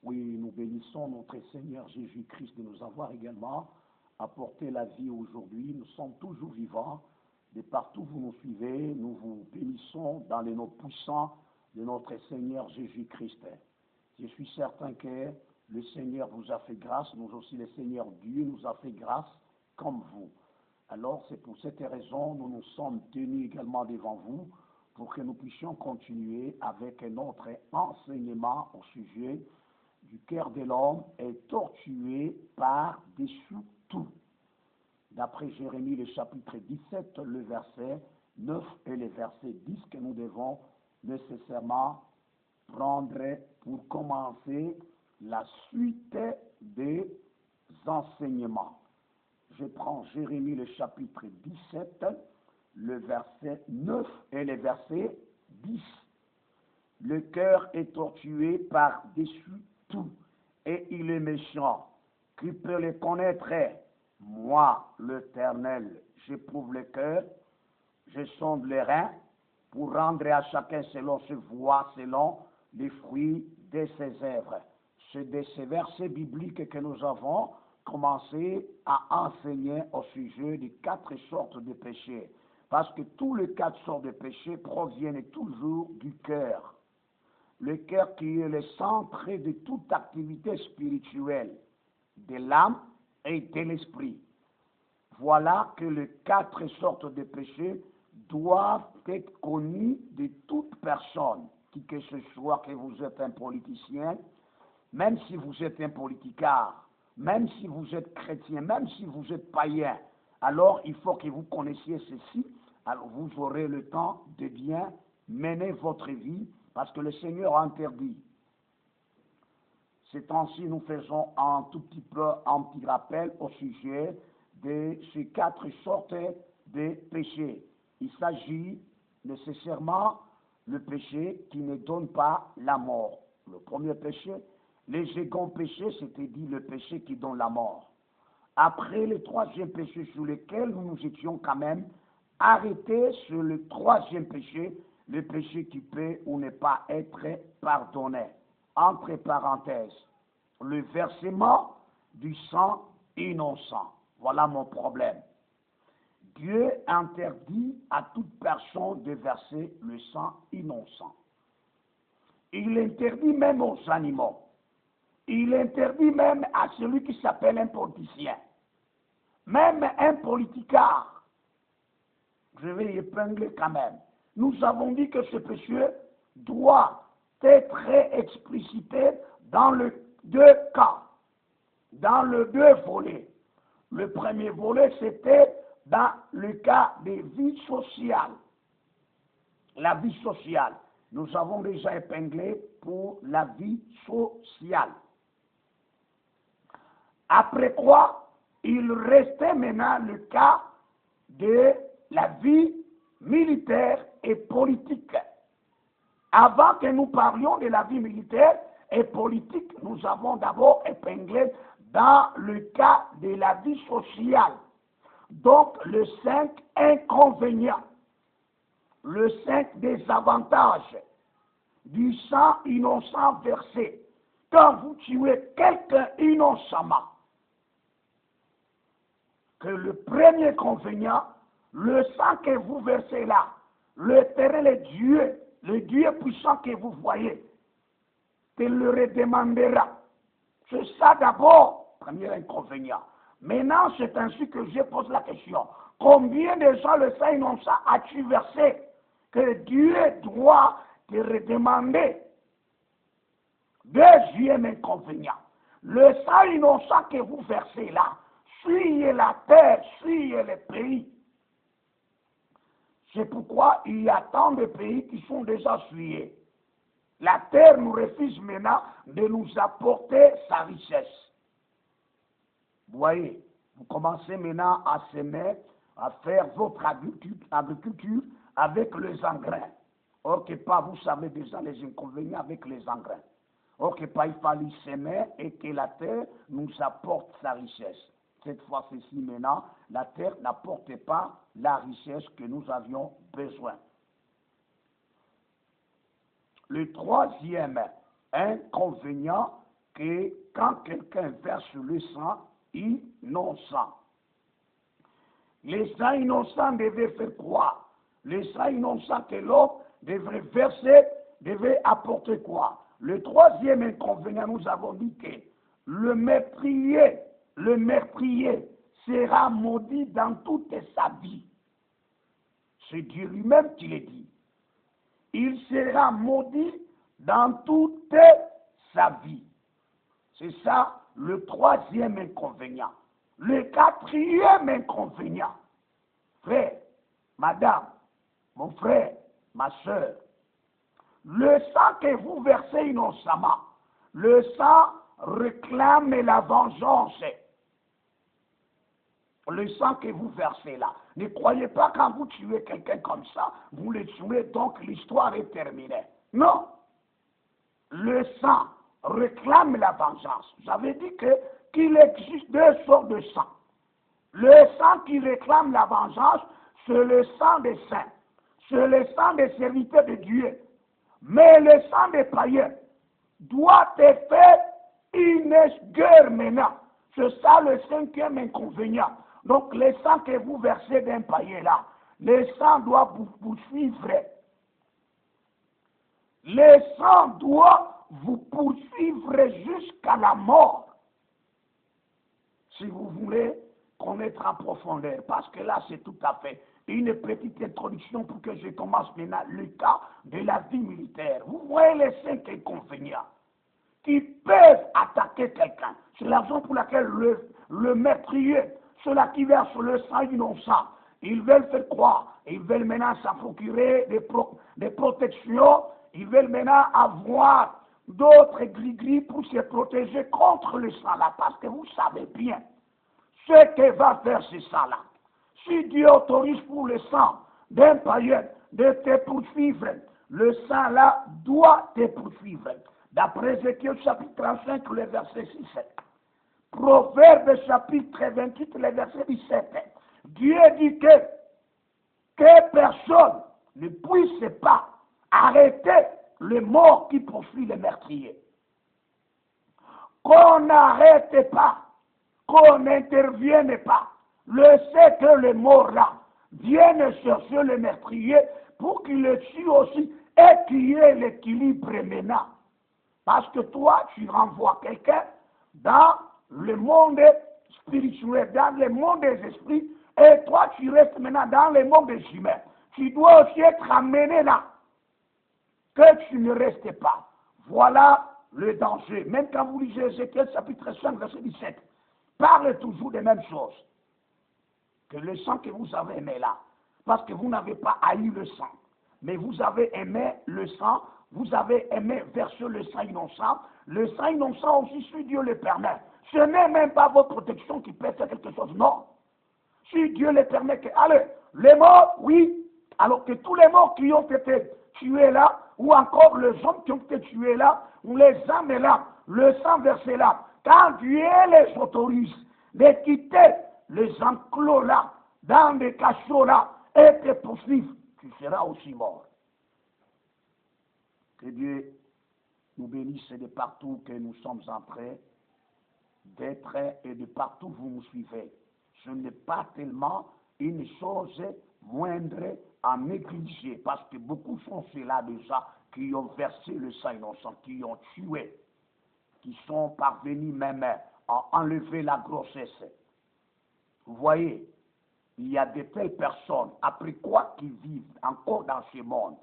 Oui, nous bénissons notre Seigneur Jésus-Christ de nous avoir également apporté la vie aujourd'hui. Nous sommes toujours vivants. De partout où vous nous suivez, nous vous bénissons dans les noms puissants de notre Seigneur Jésus-Christ. Je suis certain que le Seigneur vous a fait grâce, nous aussi le Seigneur Dieu nous a fait grâce comme vous. Alors c'est pour cette raison nous nous sommes tenus également devant vous pour que nous puissions continuer avec notre enseignement au sujet du cœur de l'homme est tortué par-dessus tout. D'après Jérémie, le chapitre 17, le verset 9 et le verset 10 que nous devons nécessairement prendre pour commencer la suite des enseignements. Je prends Jérémie, le chapitre 17, le verset 9 et le verset 10. Le cœur est tortué par-dessus tout, et il est méchant. Qui peut le connaître? Moi, l'Éternel, j'éprouve le cœur, je sonde les reins, pour rendre à chacun selon ses voies, selon les fruits de ses œuvres. C'est de ces versets bibliques que nous avons commencé à enseigner au sujet des 4 sortes de péchés. Parce que tous les 4 sortes de péchés proviennent toujours du cœur. Le cœur qui est le centre de toute activité spirituelle, de l'âme et de l'esprit. Voilà que les 4 sortes de péchés doivent être connus de toute personne, qui que ce soit, que vous êtes un politicien, même si vous êtes un politicard, même si vous êtes chrétien, même si vous êtes païen, alors il faut que vous connaissiez ceci, alors vous aurez le temps de bien mener votre vie, parce que le Seigneur a interdit. Ces temps-ci, nous faisons un tout petit peu un petit rappel au sujet de ces 4 sortes de péchés. Il s'agit nécessairement le péché qui ne donne pas la mort. Le premier péché, les seconds péchés, c'était dit le péché qui donne la mort. Après le 3e péché sur lequel nous nous étions quand même arrêtés sur le 3e péché, le péché qui peut ou ne pas être pardonné. Entre parenthèses, le versement du sang innocent. Voilà mon problème. Dieu interdit à toute personne de verser le sang innocent. Il interdit même aux animaux. Il interdit même à celui qui s'appelle un politicien. Même un politicard. Je vais épingler quand même. Nous avons dit que ce péché doit être explicité dans les 2 cas, dans les 2 volets. Le premier volet, c'était dans le cas des vies sociales. La vie sociale. Nous avons déjà épinglé pour la vie sociale. Après quoi, il restait maintenant le cas de la vie militaire et politique. Avant que nous parlions de la vie militaire et politique, nous avons d'abord épinglé dans le cas de la vie sociale. Donc, le 5 inconvénients, le 5 désavantages du sang innocent versé. Quand vous tuez quelqu'un innocemment, que le premier inconvénient, le sang que vous versez là, l'Éternel le Dieu puissant que vous voyez, te le redemandera. C'est ça d'abord, premier inconvénient. Maintenant, c'est ainsi que je pose la question. Combien de gens le sang innocent as-tu versé que Dieu doit te redemander? Deuxième inconvénient. Le sang innocent que vous versez là, fuyez la terre, fuyez les pays. C'est pourquoi il y a tant de pays qui sont déjà fuyés. La terre nous refuse maintenant de nous apporter sa richesse. Vous voyez, vous commencez maintenant à semer, à faire votre agriculture avec les engrais. Or que pas, vous savez déjà les inconvénients avec les engrais. Or que pas, il fallait semer et que la terre nous apporte sa richesse. Cette fois-ci maintenant, la terre n'apporte pas la richesse que nous avions besoin. Le 3e inconvénient, que quand quelqu'un verse le sang innocent, le sang innocent devait faire quoi? Le sang innocent que l'homme devrait verser devait apporter quoi? Le troisième inconvénient, nous avons dit que le meurtrier sera maudit dans toute sa vie. C'est Dieu lui-même qui le dit. Il sera maudit dans toute sa vie. C'est ça le troisième inconvénient. Le quatrième inconvénient, frère, madame, mon frère, ma soeur, le sang que vous versez innocemment, le sang réclame la vengeance. Le sang que vous versez là. Ne croyez pas quand vous tuez quelqu'un comme ça, vous le tuez, donc l'histoire est terminée. Non. Le sang réclame la vengeance. J'avais dit qu'il existe deux sortes de sang. Le sang qui réclame la vengeance, c'est le sang des saints. C'est le sang des serviteurs de Dieu. Mais le sang des païens doit être fait une guerre maintenant. C'est ça le cinquième inconvénient. Donc, le sang que vous versez d'un païen là, le sang doit vous poursuivre. Le sang doit vous poursuivre jusqu'à la mort. Si vous voulez connaître en profondeur, parce que là, c'est tout à fait une petite introduction pour que je commence maintenant le cas de la vie militaire. Vous voyez les cinq inconvénients qui peuvent attaquer quelqu'un. C'est la raison pour laquelle le meurtrier, ceux-là qui versent le sang innocent, ils veulent faire croire, ils veulent maintenant s'en procurer des protections, ils veulent maintenant avoir d'autres gris-gris pour se protéger contre le sang-là, parce que vous savez bien ce que va faire ce sang-là. Si Dieu autorise pour le sang d'un païen de te poursuivre, le sang-là doit te poursuivre. D'après Ézéchiel chapitre 35, le verset 6. Proverbe chapitre 28, le verset 17. Dieu dit que personne ne puisse pas arrêter le mort qui poursuit le meurtrier. Qu'on n'arrête pas, qu'on n'intervienne pas. Le sait que les morts là viennent chercher le meurtrier pour qu'il le tue aussi et qu'il y ait l'équilibre maintenant. Parce que toi, tu renvoies quelqu'un dans le monde spirituel, dans le monde des esprits, et toi, tu restes maintenant dans le monde des humains. Tu dois aussi être amené là, que tu ne restes pas. Voilà le danger. Même quand vous lisez Ézéchiel chapitre 5, verset 17, parle toujours des mêmes choses. Que le sang que vous avez aimé là, parce que vous n'avez pas haï le sang, mais vous avez aimé le sang, vous avez aimé verser le sang innocent. Le sang innocent aussi, si Dieu le permet, ce n'est même pas votre protection qui peut faire quelque chose, non. Si Dieu le permet que, allez, les morts, oui, alors que tous les morts qui ont été tués là, ou encore les hommes qui ont été tués là, ou les âmes là, le sang versé là, quand Dieu les autorise de quitter les enclos là, dans des cachots là, et te poursuivre, tu seras aussi mort. Que Dieu nous bénisse de partout que nous sommes en train d'être et de partout vous nous suivez. Ce n'est pas tellement une chose moindre à négliger, parce que beaucoup sont ceux-là déjà qui ont versé le sang innocent, qui ont tué, qui sont parvenus même à enlever la grossesse. Vous voyez, il y a de telles personnes, après quoi qu'ils vivent encore dans ce monde.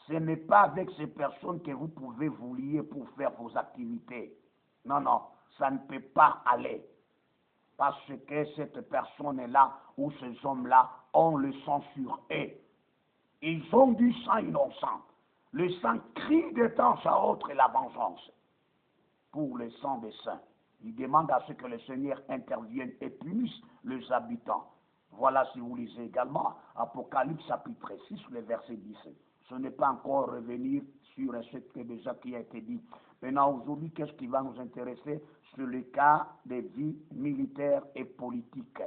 Ce n'est pas avec ces personnes que vous pouvez vous lier pour faire vos activités. Non, non, ça ne peut pas aller. Parce que cette personne-là ou ces hommes-là ont le sang sur eux. Ils ont du sang innocent. Le sang crie de temps à autre la vengeance. Pour le sang des saints, ils demandent à ce que le Seigneur intervienne et punisse les habitants. Voilà, si vous lisez également Apocalypse chapitre 6, le verset 17. Ce n'est pas encore revenir sur ce qui déjà qui a été dit. Maintenant, aujourd'hui, qu'est-ce qui va nous intéresser? Sur le cas des vies militaires et politiques.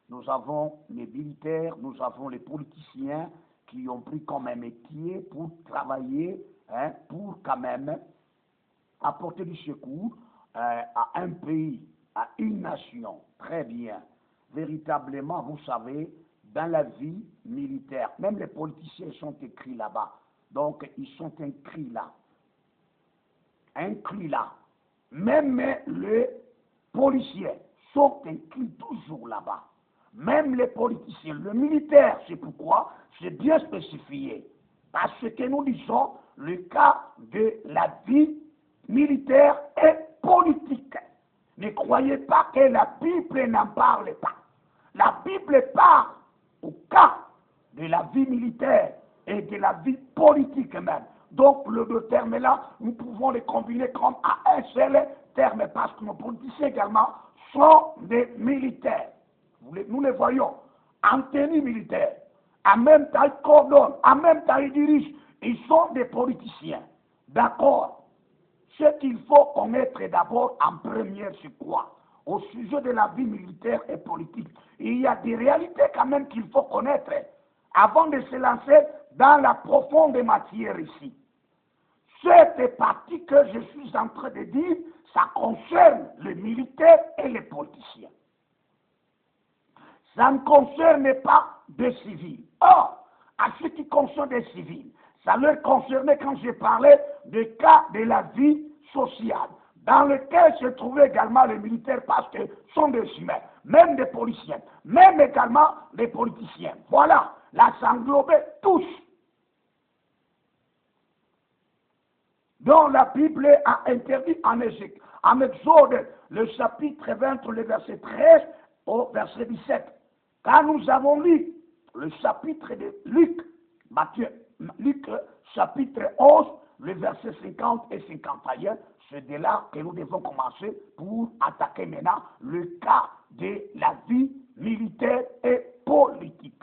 Nous avons les militaires, nous avons les politiciens qui ont pris comme un métier pour travailler, pour quand même apporter du secours à un pays, à une nation. Très bien. Véritablement, vous savez, dans la vie militaire, même les politiciens sont écrits là-bas. Donc, ils sont inscrits là. Inclus là. Même les policiers sont inclus toujours là-bas. Même les politiciens, le militaire, c'est pourquoi c'est bien spécifié. Parce que nous disons, le cas de la vie militaire et politique. Ne croyez pas que la Bible n'en parle pas. La Bible parle au cas de la vie militaire et de la vie politique même. Donc, les deux termes-là, nous pouvons les combiner comme à un seul terme parce que nos politiciens également sont des militaires. Nous les voyons en tenue militaire. En même temps, ils coordonnent, en même temps, ils dirigent. Ils sont des politiciens. D'accord. Ce qu'il faut connaître d'abord en première, c'est quoi? Au sujet de la vie militaire et politique, il y a des réalités quand même qu'il faut connaître avant de se lancer dans la profonde matière ici. Cette partie que je suis en train de dire, ça concerne les militaires et les politiciens. Ça ne concerne pas des civils. Or, à ce qui concerne des civils, ça leur concernait quand j'ai parlé des cas de la vie sociale, dans lequel se trouvaient également les militaires parce que ce sont des humains, même des policiers, même également des politiciens. Voilà, là, ça englobait tous. Donc la Bible a interdit en Exode, le chapitre 20, le verset 13 au verset 17. Quand nous avons lu le chapitre de Luc, Luc chapitre 11, le verset 50 et 51, c'est de là que nous devons commencer pour attaquer maintenant le cas de la vie militaire et politique.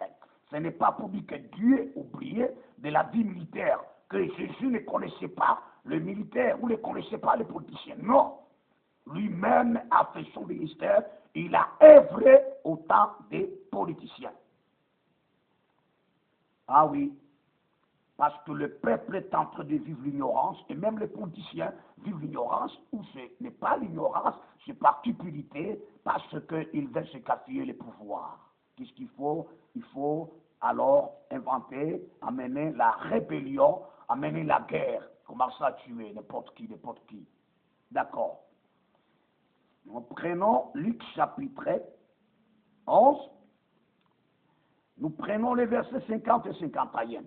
Ce n'est pas pour dire que Dieu oubliait de la vie militaire, que Jésus ne connaissait pas le militaire ou ne connaissait pas les politiciens. Non. Lui-même a fait son ministère, il a œuvré au temps des politiciens. Ah oui, parce que le peuple est en train de vivre l'ignorance, et même les politiciens vivent l'ignorance, ou ce n'est pas l'ignorance, c'est par cupidité, parce qu'ils veulent se qualifier le pouvoir. Qu'est-ce qu'il faut? Il faut alors inventer, amener la rébellion, amener la guerre, commencer à tuer n'importe qui. D'accord. Nous prenons Luc chapitre 11, nous prenons les versets 50 et 51.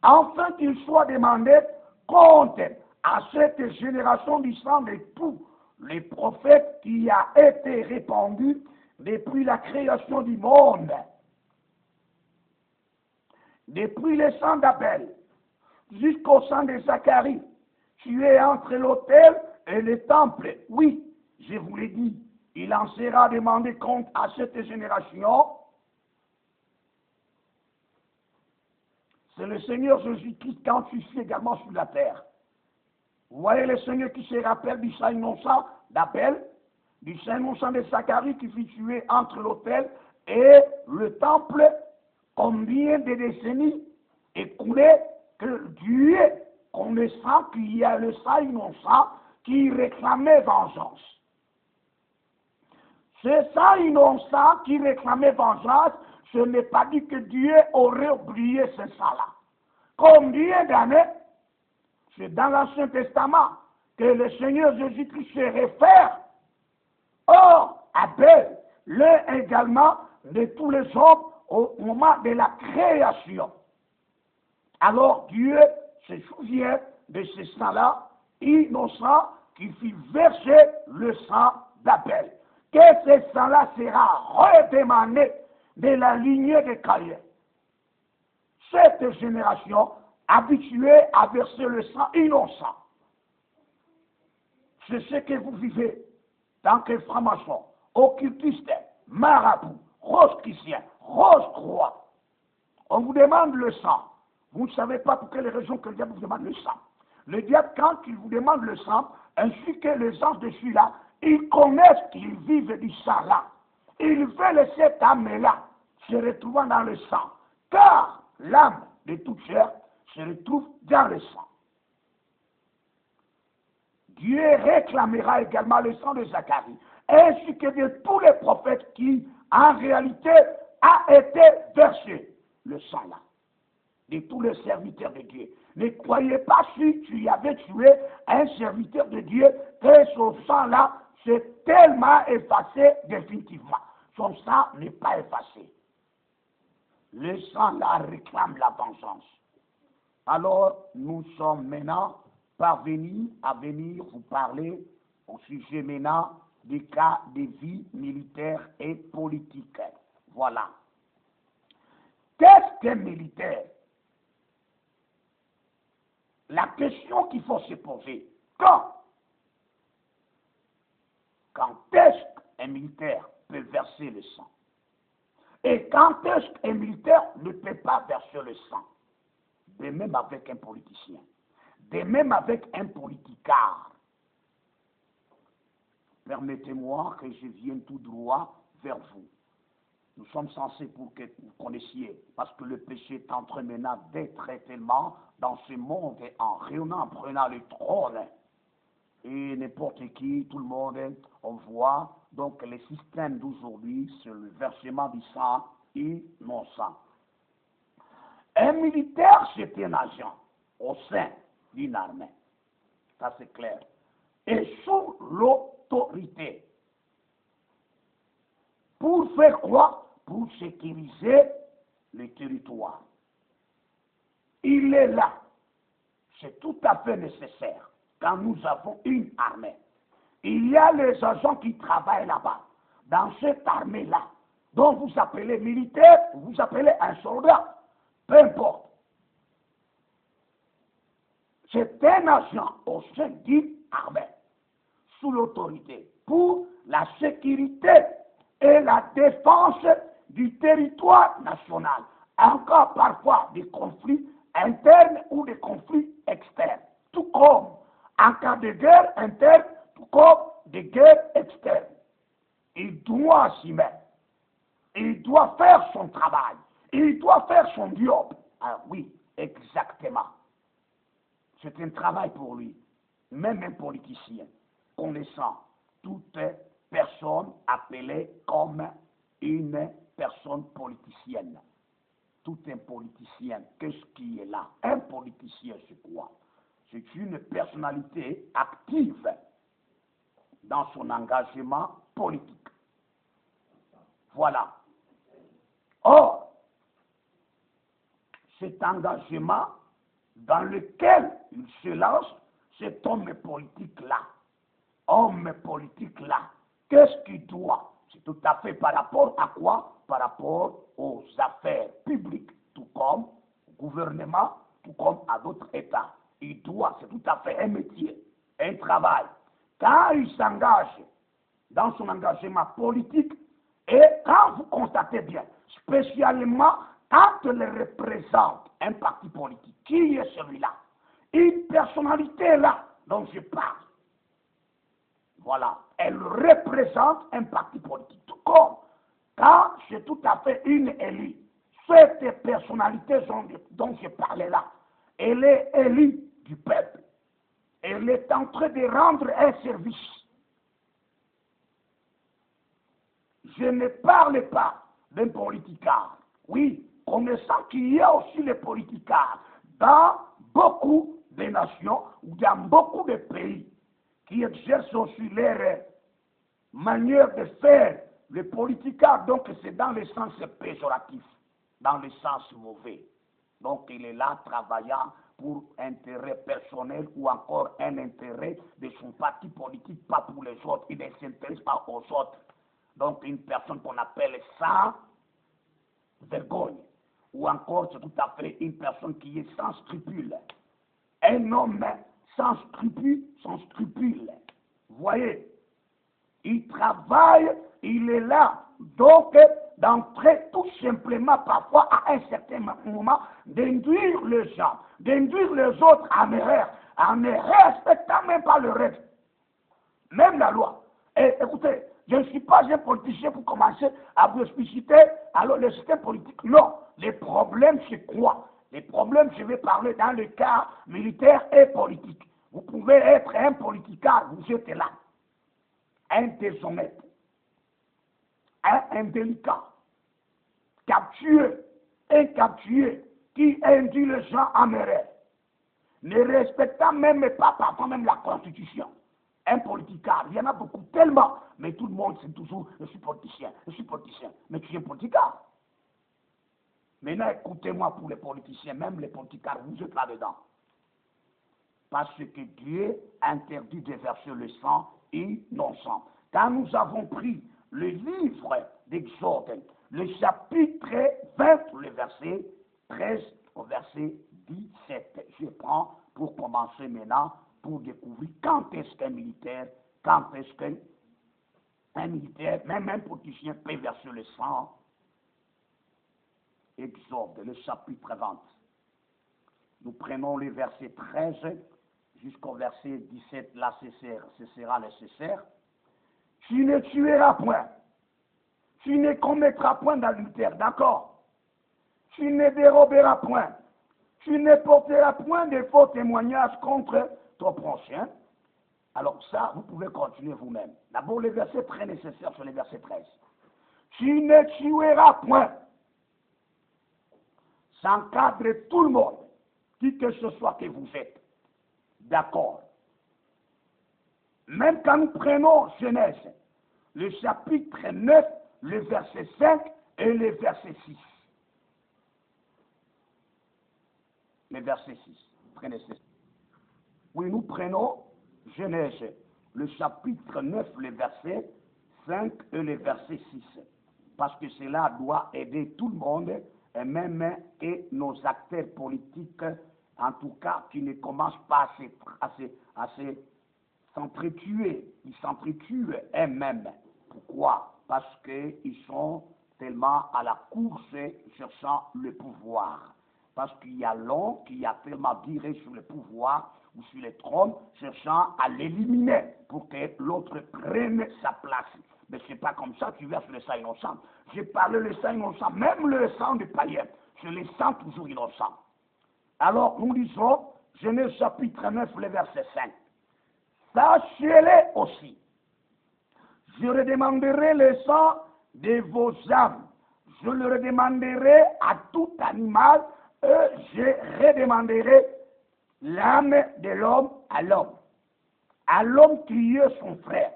Afin qu'il soit demandé compte à cette génération du sang de tous les prophètes qui a été répandu depuis la création du monde, depuis le sang d'Abel jusqu'au sang de Zacharie, tué entre l'autel et le temple. Oui, je vous l'ai dit, il en sera demandé compte à cette génération. C'est le Seigneur Jésus-Christ quand il fut également sur la terre. Vous voyez le Seigneur qui se rappelle du sang innocent d'Abel, du sang innocent de Zacharie qui fut tué entre l'autel et le temple. Combien de décennies écoulées que Dieu, connaissant qu'il y a le sang innocent qui réclamait vengeance. Ce sang innocent qui réclamait vengeance, ce n'est pas dit que Dieu aurait oublié ce sang-là. Combien d'années, c'est dans l'Ancien Testament que le Seigneur Jésus-Christ se réfère. Or, Abel, l'un également de tous les hommes au moment de la création. Alors Dieu se souvient de ce sang-là, innocent, qui fit verser le sang d'Abel. Que ce sang-là sera redemandé de la lignée de Caïn. Cette génération habituée à verser le sang innocent. C'est ce que vous vivez tant que franc-maçon, occultiste, marabout, rose-chrétien, rose-croix. On vous demande le sang. Vous ne savez pas pour quelle raison que le diable vous demande le sang. Le diable, quand il vous demande le sang, ainsi que les anges de celui-là, ils connaissent qu'ils vivent du sang là. Ils veulent cette âme-là se retrouvant dans le sang. Car l'âme de toute chair se retrouve dans le sang. Dieu réclamera également le sang de Zacharie, ainsi que de tous les prophètes qui, en réalité, a été versé le sang là, de tous les serviteurs de Dieu. Ne croyez pas si tu avais tué un serviteur de Dieu que son sang là s'est tellement effacé définitivement. Son sang n'est pas effacé. Le sang là réclame la vengeance. Alors, nous sommes maintenant parvenus à venir vous parler au sujet maintenant des cas de vie militaire et politique. Voilà. Qu'est-ce qu'un militaire? La question qu'il faut se poser, quand est-ce qu'un militaire peut verser le sang? Et quand est-ce qu'un militaire ne peut pas verser le sang? De même avec un politicien, de même avec un politicard. Permettez-moi que je vienne tout droit vers vous. Nous sommes censés pour que vous connaissiez, parce que le péché est en train maintenant d'être tellement dans ce monde en rayonnant, en prenant le trône. Et n'importe qui, tout le monde, on voit donc les systèmes d'aujourd'hui sur le versement du sang innocent. Un militaire, c'est un agent au sein d'une armée. Ça, c'est clair. Et sous l'autorité. Pour faire quoi? Pour sécuriser le territoire. Il est là. C'est tout à fait nécessaire quand nous avons une armée. Il y a les agents qui travaillent là-bas, dans cette armée-là, dont vous appelez militaire, vous appelez un soldat, peu importe. C'est un agent au sein d'une armée, sous l'autorité, pour la sécurité et la défense du territoire national. Encore parfois des conflits internes ou des conflits externes. Tout comme en cas de guerre interne, tout comme de guerre externe. Il doit s'y mettre. Il doit faire son travail. Il doit faire son job. Ah oui, exactement. C'est un travail pour lui. Même un politicien, connaissant toute personne appelée comme une personne politicienne. Tout un politicien, qu'est-ce qui est là? Un politicien, c'est quoi? C'est une personnalité active dans son engagement politique. Voilà. Or, cet engagement dans lequel il se lance, cet homme politique-là, qu'est-ce qu'il doit? C'est tout à fait par rapport à quoi? Par rapport aux affaires publiques, tout comme au gouvernement, tout comme à d'autres États. Il doit, c'est tout à fait un métier, un travail. Quand il s'engage dans son engagement politique, et quand vous constatez bien, spécialement quand il représente un parti politique, qui est celui-là? Une personnalité là dont je parle. Voilà, elle représente un parti politique. Tout comme quand c'est tout à fait une élue. Cette personnalité dont je parlais là, elle est élue du peuple. Elle est en train de rendre un service. Je ne parle pas d'un politicard. Oui, connaissant qu'il y a aussi les politicards dans beaucoup de nations ou dans beaucoup de pays qui exercent aussi leur manière de faire. Le politicard, donc, c'est dans le sens péjoratif, dans le sens mauvais. Donc, il est là travaillant pour intérêt personnel ou encore un intérêt de son parti politique, pas pour les autres. Il ne s'intéresse pas aux autres. Donc, une personne qu'on appelle sans vergogne, ou encore, c'est tout à fait une personne qui est sans scrupule. Un homme sans scrupule, Vous voyez, il travaille, il est là. Donc, d'entrer tout simplement, parfois, à un certain moment, d'induire les gens, d'induire les autres en erreur, en ne respectant même pas le règle, même la loi. Et écoutez, je ne suis pas un politicien pour commencer à vous expliciter alors le système politique. Non, les problèmes, c'est quoi? Les problèmes, je vais parler dans le cas militaire et politique. Vous pouvez être un politicard, vous êtes là, un déshonnête, un indélicat, captueux, incaptueux, qui induit les gens en erreur, ne respectant même pas parfois même la Constitution. Un politicard, il y en a beaucoup, tellement, mais tout le monde c'est toujours je suis politicien, mais tu es politicard. Maintenant, écoutez-moi pour les politiciens, même les politicards, vous êtes là-dedans. Parce que Dieu interdit de verser le sang innocent. Quand nous avons pris le livre d'Exode, le chapitre 20, le verset 13 au verset 17, je prends pour commencer maintenant, pour découvrir quand est-ce qu'un militaire, même un politicien peut verser le sang. Exode, le chapitre 20. Nous prenons le verset 13 jusqu'au verset 17, là ce sera nécessaire. Tu ne tueras point, tu ne commettras point d'adultère, d'accord? Tu ne déroberas point, tu ne porteras point de faux témoignages contre ton prochain. Alors ça, vous pouvez continuer vous-même. D'abord, le verset très nécessaire, c'est le verset 13. Tu ne tueras point. Ça encadre tout le monde, qui que ce soit que vous êtes. D'accord. Même quand nous prenons Genèse, le chapitre 9, le verset 5 et le verset 6. Le verset 6. Prenez ça. Oui, nous prenons Genèse, le chapitre 9, le verset 5 et le verset 6. Parce que cela doit aider tout le monde, et même et nos acteurs politiques, en tout cas, qui ne commencent pas à s'entretuer. Ils s'entretuent eux-mêmes. Pourquoi? Parce qu'ils sont tellement à la course cherchant le pouvoir. Parce qu'il y a l'homme qui a tellement viré sur le pouvoir ou sur le trône, cherchant à l'éliminer pour que l'autre prenne sa place. Mais ce n'est pas comme ça, tu verses le sang innocent. J'ai parlé le sang innocent, même le sang du païen, je le sens toujours innocent. Alors, nous lisons, Genèse chapitre 9, le verset 5. Sachez-le aussi, je redemanderai le sang de vos âmes, je le redemanderai à tout animal, et je redemanderai l'âme de l'homme à l'homme qui est son frère.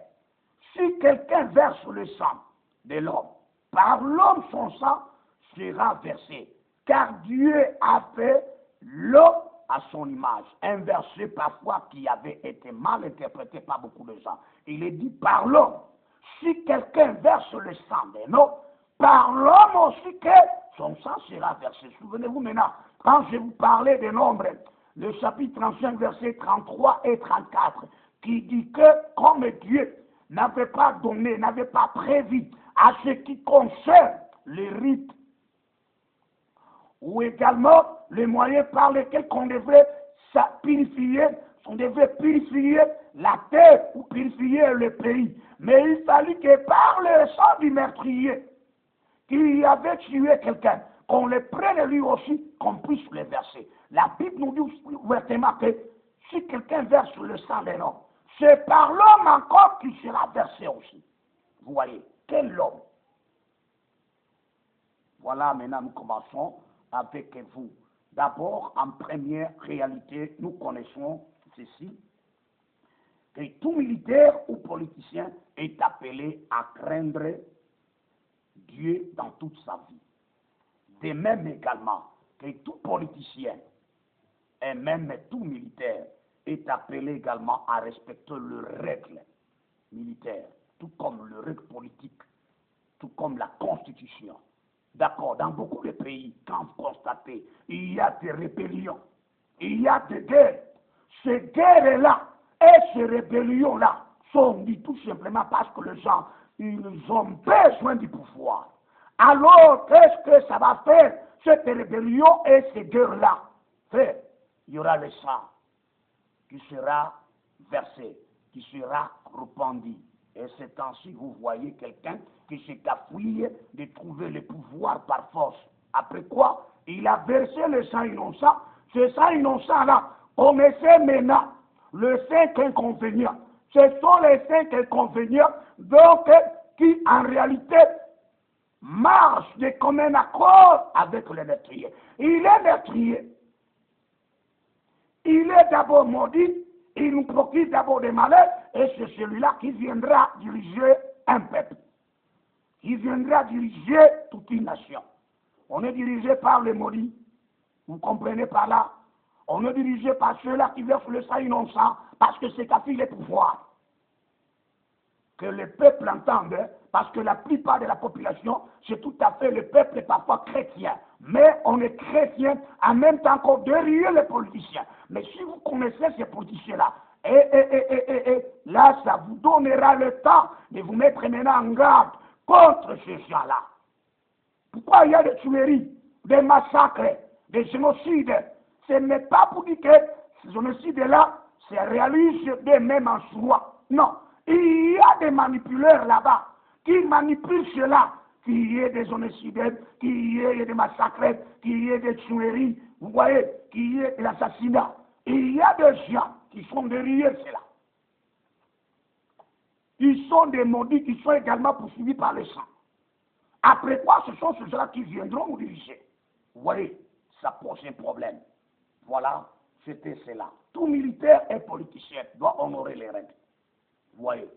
Si quelqu'un verse le sang de l'homme, par l'homme son sang sera versé, car Dieu a fait l'homme à son image. Un verset parfois qui avait été mal interprété par beaucoup de gens. Il est dit par l'homme. Si quelqu'un verse le sang de l'homme, par l'homme aussi que son sang sera versé. Souvenez-vous maintenant, quand je vous parlais des nombres, le chapitre 35, versets 33 et 34, qui dit que comme Dieu n'avait pas donné, n'avait pas prévu à ce qui concerne les rites, ou également les moyens par lesquels on devrait purifier, la terre ou purifier le pays. Mais il fallut que par le sang du meurtrier, qui avait tué quelqu'un, qu'on le prenne lui aussi, qu'on puisse le verser. La Bible nous dit ouvertement que si quelqu'un verse le sang d'un homme, c'est par l'homme encore qu'il sera versé aussi. Vous voyez, quel homme? Voilà, maintenant nous commençons avec vous. D'abord, en première réalité, nous connaissons ceci, que tout militaire ou politicien est appelé à craindre Dieu dans toute sa vie. De même également que tout politicien et même tout militaire est appelé également à respecter les règles militaires, tout comme les règles politiques, tout comme la Constitution. D'accord, dans beaucoup de pays, quand vous constatez, il y a des rébellions, il y a des guerres. Ces guerres-là et ces rébellions-là sont dues tout simplement parce que les gens, ils ont besoin du pouvoir. Alors, qu'est-ce que ça va faire, cette rébellion et ces guerres-là? Il y aura le sang qui sera versé, qui sera répandu. Et c'est ainsi que vous voyez quelqu'un qui s'est cafouillé de trouver le pouvoir par force. Après quoi, il a versé le sang innocent. Ce sang innocent-là, on essaie maintenant le 5 inconvénients. Ce sont les 5 inconvénients, donc, qui en réalité marchent de commun accord avec le meurtrier. Il est meurtrier. Il est d'abord maudit, il nous procure d'abord des malheurs, et c'est celui-là qui viendra diriger un peuple, qui viendra diriger toute une nation. On est dirigé par les maudits, vous comprenez par là? On est dirigé par ceux-là qui versent le sang innocent, parce que c'est qu'à faire les pouvoirs. Que le peuple entende, parce que la plupart de la population, c'est tout à fait le peuple parfois chrétien. Mais on est chrétien en même temps qu'on derrière les politiciens. Mais si vous connaissez ces politiciens-là, là, ça vous donnera le temps de vous mettre maintenant en garde contre ces gens-là. Pourquoi il y a des tueries, des massacres, des génocides? Ce n'est pas pour dire que ces génocides-là se réalisent d'eux-mêmes en soi. Non. Il y a des manipulateurs là-bas qui manipulent cela, qu'il y ait des génocides, qu'il y ait des massacres, qu'il y ait des tueries, vous voyez, qu'il y ait de l'assassinat. Il y a des gens qui sont derrière cela. Ils sont des maudits qui sont également poursuivis par le sang. Après quoi, ce sont ceux-là qui viendront nous diriger. Vous voyez, ça pose un problème. Voilà, c'était cela. Tout militaire et politicien doit honorer les règles. Vous voyez,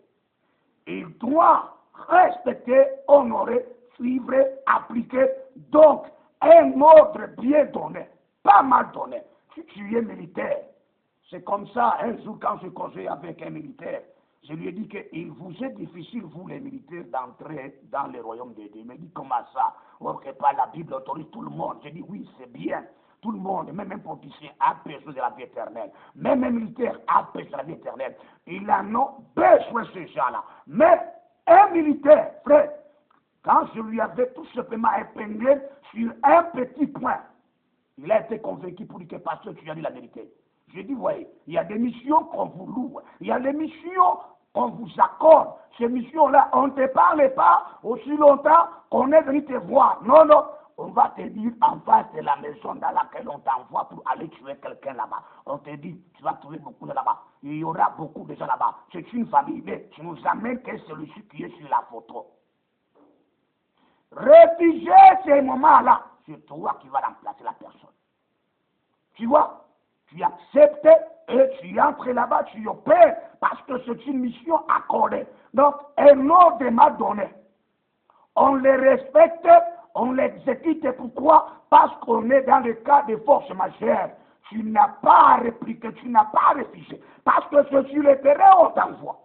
il doit respecter, honorer, suivre, appliquer, donc un ordre bien donné, pas mal donné. Si tu es militaire, c'est comme ça, un jour quand je causais avec un militaire, je lui ai dit qu'il vous est difficile, vous les militaires, d'entrer dans le royaume de Dieu. Il m'a dit comment ça? Or que pas la Bible autorise tout le monde. J'ai dit oui, c'est bien. Tout le monde, même un politicien, a besoin de la vie éternelle. Même un militaire a besoin de la vie éternelle. Il en a besoin, ces gens-là. Mais un militaire, frère, quand je lui avais tout simplement épinglé sur un petit point, il a été convaincu pour dire que pasteur, tu as dit la vérité. J'ai dit, voyez, il y a des missions qu'on vous loue. Il y a des missions qu'on vous accorde. Ces missions-là, on ne te parle pas aussi longtemps qu'on est venu te voir. Non, non. On va te dire en face de la maison dans laquelle on t'envoie pour aller tuer quelqu'un là-bas. On te dit, tu vas trouver beaucoup de là-bas. Il y aura beaucoup de gens là-bas. C'est une famille, mais tu nous amènes que celui-ci qui est sur la photo. Refuser ces moments-là, c'est toi qui vas remplacer la personne. Tu vois, tu acceptes et tu entres là-bas, tu opères, parce que c'est une mission accordée. Donc, un ordre m'a donné. On les respecte, on l'exécute. Pourquoi? Parce qu'on est dans le cas de force majeure. Tu n'as pas à répliquer, tu n'as pas à refuser. Parce que c'est sur le terrain, on t'envoie.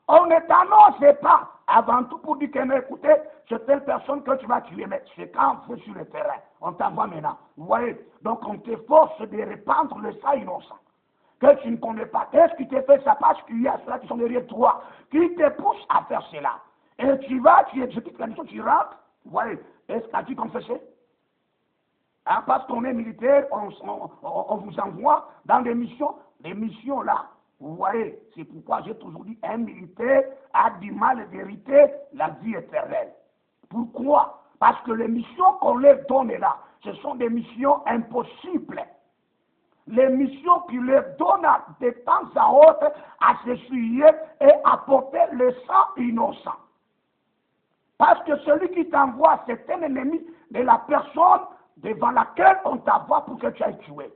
On ne t'annonce pas avant tout pour dire que, écoutez, c'est telle personne que tu vas tuer, mais c'est quand on fait sur le terrain. On t'envoie maintenant. Vous voyez? Donc on t'efforce de répandre le sang innocent que tu ne connais pas. Qu'est-ce qui te fait ça? Parce qu'il y a ceux-là qui sont derrière toi, qui te poussent à faire cela. Et tu vas, tu exécutes la mission, tu rentres. Vous voyez? Est-ce que tu confessé? Hein, parce qu'on est militaire, on vous envoie dans des missions. Les missions là, vous voyez, c'est pourquoi j'ai toujours dit un militaire a du mal d'hériter la vie éternelle. Pourquoi? Parce que les missions qu'on leur donne là, ce sont des missions impossibles. Les missions qui leur donnent de temps à autre à s'essuyer et à porter le sang innocent. Parce que celui qui t'envoie, c'est un ennemi de la personne devant laquelle on t'envoie pour que tu ailles tuer.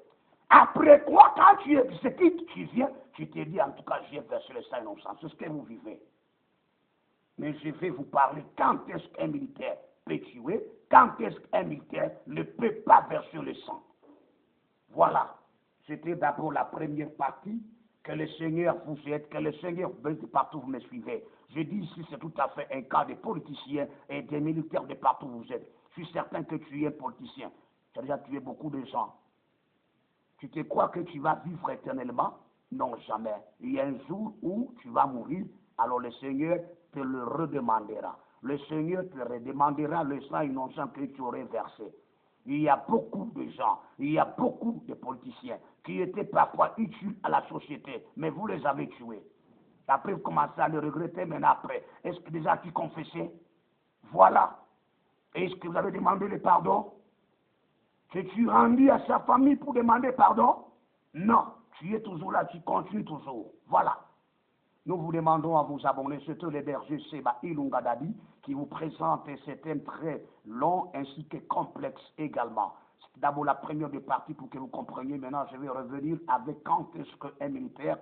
Après quoi, quand tu exécutes, tu viens, tu te dis, en tout cas, j'ai versé le sang innocent. C'est ce que vous vivez. Mais je vais vous parler quand est-ce qu'un militaire peut tuer, quand est-ce qu'un militaire ne peut pas verser le sang. Voilà. C'était d'abord la première partie. Que le Seigneur vous aide, que le Seigneur veut de partout vous me suivez. Je dis ici, c'est tout à fait un cas de politiciens et des militaires de partout où vous êtes. Je suis certain que tu es politicien. Tu as déjà tué beaucoup de gens. Tu te crois que tu vas vivre éternellement? Non, jamais. Il y a un jour où tu vas mourir, alors le Seigneur te le redemandera. Le Seigneur te redemandera le sang innocent que tu aurais versé. Il y a beaucoup de gens, il y a beaucoup de politiciens qui étaient parfois utiles à la société, mais vous les avez tués. Après, vous commencez à le regretter, mais après, est-ce que déjà tu confessais? Voilà. Est-ce que vous avez demandé le pardon? Que tu rendu à sa famille pour demander pardon? Non. Tu es toujours là, tu continues toujours. Voilà. Nous vous demandons à vous abonner, c'est le berger Seba Ilunga Dadi qui vous présente ces thèmes très longs ainsi que complexes également. C'est d'abord la première des parties pour que vous compreniez. Maintenant, je vais revenir avec quand est-ce qu'un militaire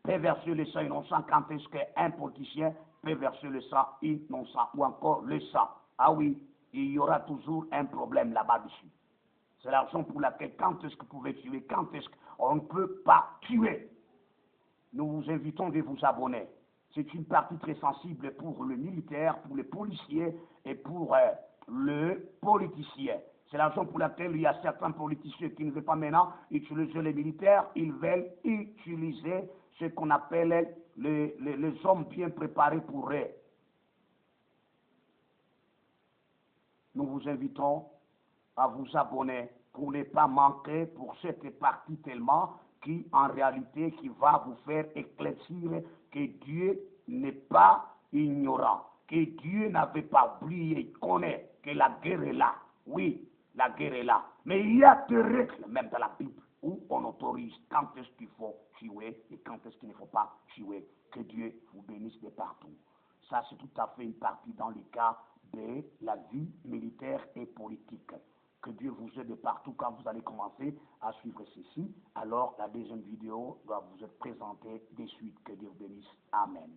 peut verser le sang innocent, quand est-ce qu'un politicien peut verser le sang innocent ou encore le sang. Ah oui, il y aura toujours un problème là-bas dessus. C'est la raison pour laquelle quand est-ce que vous pouvez tuer, quand est-ce qu'on ne peut pas tuer. Nous vous invitons de vous abonner. C'est une partie très sensible pour le militaire, pour les policiers et pour le politicien. C'est la raison pour laquelle il y a certains politiciens qui ne veulent pas maintenant utiliser les militaires, ils veulent utiliser ce qu'on appelle les hommes bien préparés pour eux. Nous vous invitons à vous abonner pour ne pas manquer pour cette partie tellement qui, en réalité, qui va vous faire éclaircir que Dieu n'est pas ignorant, que Dieu n'avait pas oublié, il connaît que la guerre est là. Oui, la guerre est là. Mais il y a des règles, même dans la Bible, où on autorise quand est-ce qu'il faut tuer et quand est-ce qu'il ne faut pas tuer. Que Dieu vous bénisse de partout. Ça, c'est tout à fait une partie dans le cas de la vie militaire et politique. Que Dieu vous aide de partout quand vous allez commencer à suivre ceci. Alors, la deuxième vidéo doit vous être présentée de suite. Que Dieu vous bénisse. Amen.